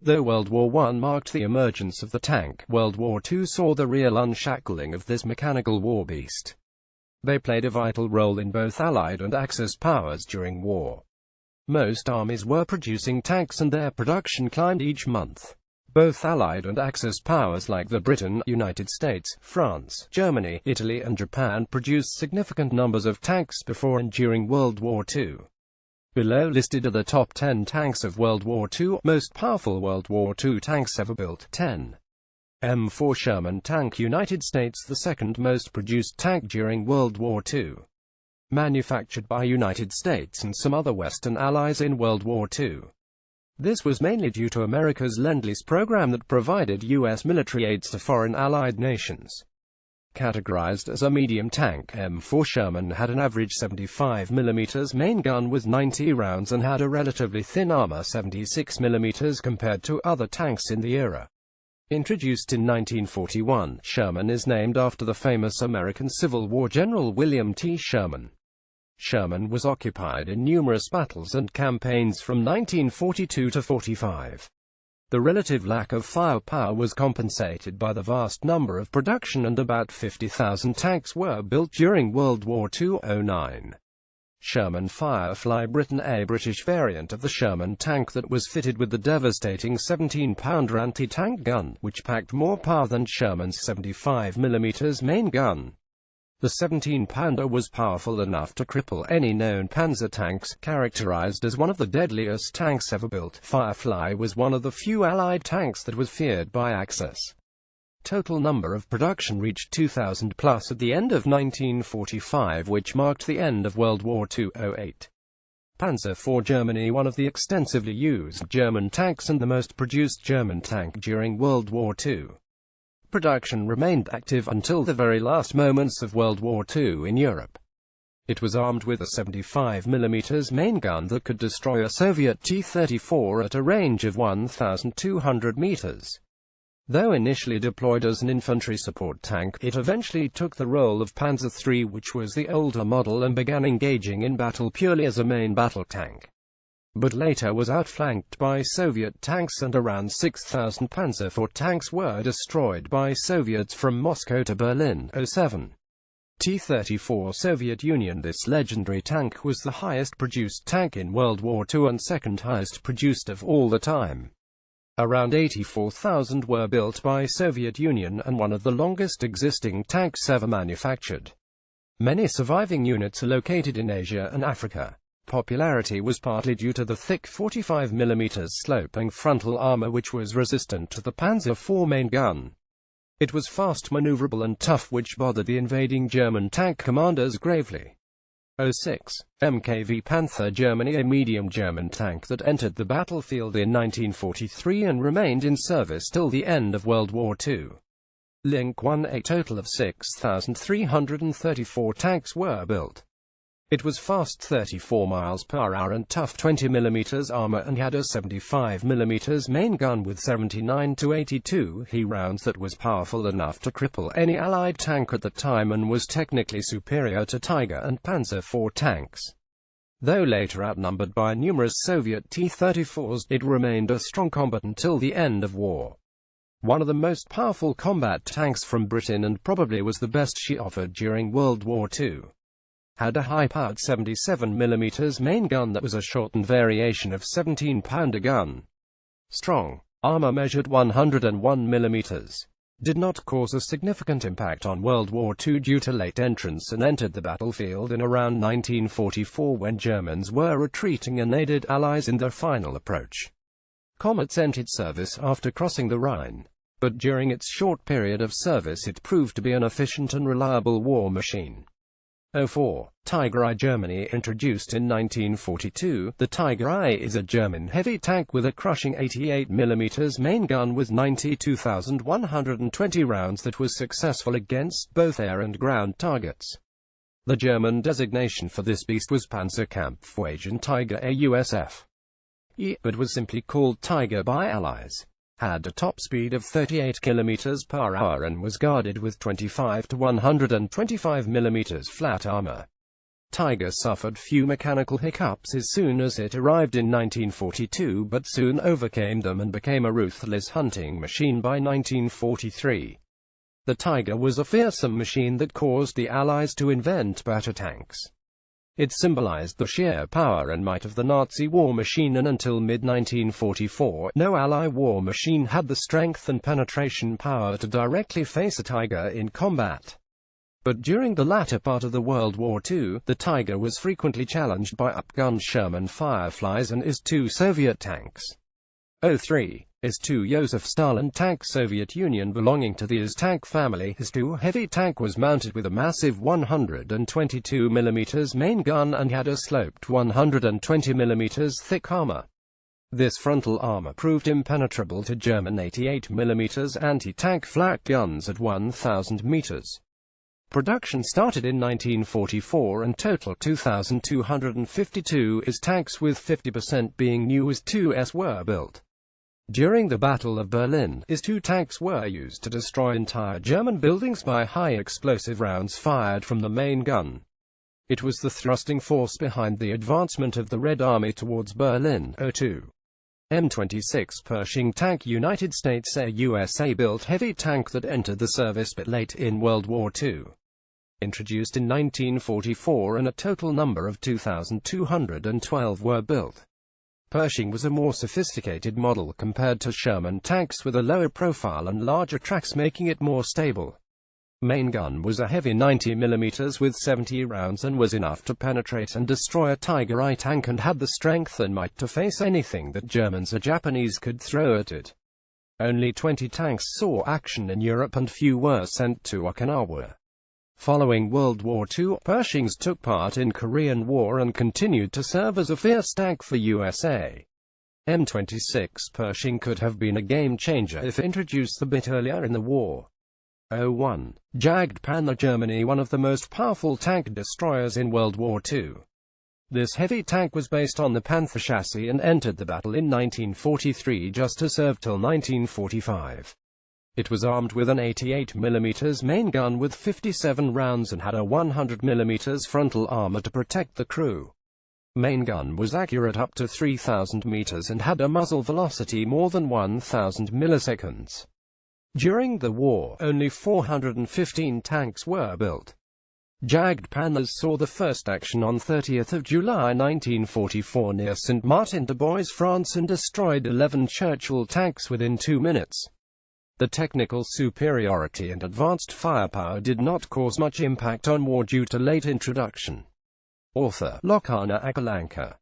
Though World War I marked the emergence of the tank, World War II saw the real unshackling of this mechanical war beast. They played a vital role in both Allied and Axis powers during war. Most armies were producing tanks and their production climbed each month. Both Allied and Axis powers like the Britain, United States, France, Germany, Italy and Japan produced significant numbers of tanks before and during World War II. Below listed are the top 10 tanks of World War II, most powerful World War II tanks ever built. 10. M4 Sherman tank, United States, the second most produced tank during World War II. Manufactured by United States and some other Western allies in World War II. This was mainly due to America's Lend-Lease program that provided U.S. military aids to foreign allied nations. Categorized as a medium tank, M4 Sherman had an average 75mm main gun with 90 rounds and had a relatively thin armor, 76mm, compared to other tanks in the era. Introduced in 1941, Sherman is named after the famous American Civil War General William T. Sherman. Sherman was occupied in numerous battles and campaigns from 1942 to 45. The relative lack of firepower was compensated by the vast number of production, and about 50,000 tanks were built during World War II. 09. Sherman Firefly Britain, a British variant of the Sherman tank that was fitted with the devastating 17-pounder anti-tank gun, which packed more power than Sherman's 75mm main gun. The 17-pounder was powerful enough to cripple any known panzer tanks, characterized as one of the deadliest tanks ever built. Firefly was one of the few Allied tanks that was feared by Axis. Total number of production reached 2,000 plus at the end of 1945, which marked the end of World War II. 08. Panzer IV Germany, one of the extensively used German tanks and the most produced German tank during World War II. Production remained active until the very last moments of World War II in Europe. It was armed with a 75mm main gun that could destroy a Soviet T-34 at a range of 1,200 meters. Though initially deployed as an infantry support tank, it eventually took the role of Panzer III, which was the older model, and began engaging in battle purely as a main battle tank. But later was outflanked by Soviet tanks, and around 6,000 Panzer IV tanks were destroyed by Soviets from Moscow to Berlin. 07. T-34 Soviet Union. This legendary tank was the highest produced tank in World War II and second highest produced of all the time. Around 84,000 were built by Soviet Union and one of the longest existing tanks ever manufactured. Many surviving units are located in Asia and Africa. Popularity was partly due to the thick 45mm sloping frontal armor, which was resistant to the Panzer IV main gun. It was fast, maneuverable and tough, which bothered the invading German tank commanders gravely. 06. MKV Panther Germany, a medium German tank that entered the battlefield in 1943 and remained in service till the end of World War II. Link 1. A total of 6,334 tanks were built. It was fast 34 miles per hour and tough 20mm armor, and had a 75mm main gun with 79 to 82 He rounds that was powerful enough to cripple any Allied tank at the time, and was technically superior to Tiger and Panzer IV tanks. Though later outnumbered by numerous Soviet T-34s, it remained a strong combatant till the end of war. One of the most powerful combat tanks from Britain, and probably was the best she offered during World War II. Had a high-powered 77mm main gun that was a shortened variation of 17-pounder gun. Strong armor measured 101mm. Did not cause a significant impact on World War II due to late entrance, and entered the battlefield in around 1944 when Germans were retreating and aided Allies in their final approach. Comets entered service after crossing the Rhine, but during its short period of service it proved to be an efficient and reliable war machine. 04. Tiger I Germany. Introduced in 1942, the Tiger I is a German heavy tank with a crushing 88mm main gun with 92,120 rounds that was successful against both air and ground targets. The German designation for this beast was Panzerkampfwagen Tiger AUSF. It was simply called Tiger by Allies. Had a top speed of 38 km per hour and was guarded with 25 to 125mm flat armor. Tiger suffered few mechanical hiccups as soon as it arrived in 1942, but soon overcame them and became a ruthless hunting machine by 1943. The Tiger was a fearsome machine that caused the Allies to invent better tanks. It symbolized the sheer power and might of the Nazi war machine, and until mid-1944, no Ally war machine had the strength and penetration power to directly face a Tiger in combat. But during the latter part of the World War II, the Tiger was frequently challenged by upgunned Sherman Fireflies and IS-2 Soviet tanks. 03. IS-2 Joseph Stalin tank. Soviet Union belonging to the IS tank family. IS-2 heavy tank was mounted with a massive 122mm main gun and had a sloped 120mm thick armor. This frontal armor proved impenetrable to German 88mm anti-tank flak guns at 1,000 meters. Production started in 1944 and total 2,252 IS tanks, with 50% being new IS-2s were built. During the Battle of Berlin, IS-2 tanks were used to destroy entire German buildings by high explosive rounds fired from the main gun. It was the thrusting force behind the advancement of the Red Army towards Berlin. 02. M26 Pershing tank. United States USA built heavy tank that entered the service but late in World War II. Introduced in 1944, and a total number of 2,212 were built. Pershing was a more sophisticated model compared to Sherman tanks, with a lower profile and larger tracks, making it more stable. Main gun was a heavy 90mm with 70 rounds and was enough to penetrate and destroy a Tiger I tank, and had the strength and might to face anything that Germans or Japanese could throw at it. Only 20 tanks saw action in Europe and few were sent to Okinawa. Following World War II, Pershings took part in Korean War and continued to serve as a fierce tank for USA. M26 Pershing could have been a game-changer if introduced a bit earlier in the war. 01. Jagd Panzer. Germany, one of the most powerful tank destroyers in World War II. This heavy tank was based on the Panther chassis and entered the battle in 1943 just to serve till 1945. It was armed with an 88mm main gun with 57 rounds and had a 100mm frontal armor to protect the crew. Main gun was accurate up to 3,000 meters and had a muzzle velocity more than 1,000 milliseconds. During the war, only 415 tanks were built. Jagd Panthers saw the first action on 30th July 1944 near Saint-Martin-de-Bois, France, and destroyed 11 Churchill tanks within 2 minutes. The technical superiority and advanced firepower did not cause much impact on war due to late introduction. Author Lokhana Akalanka.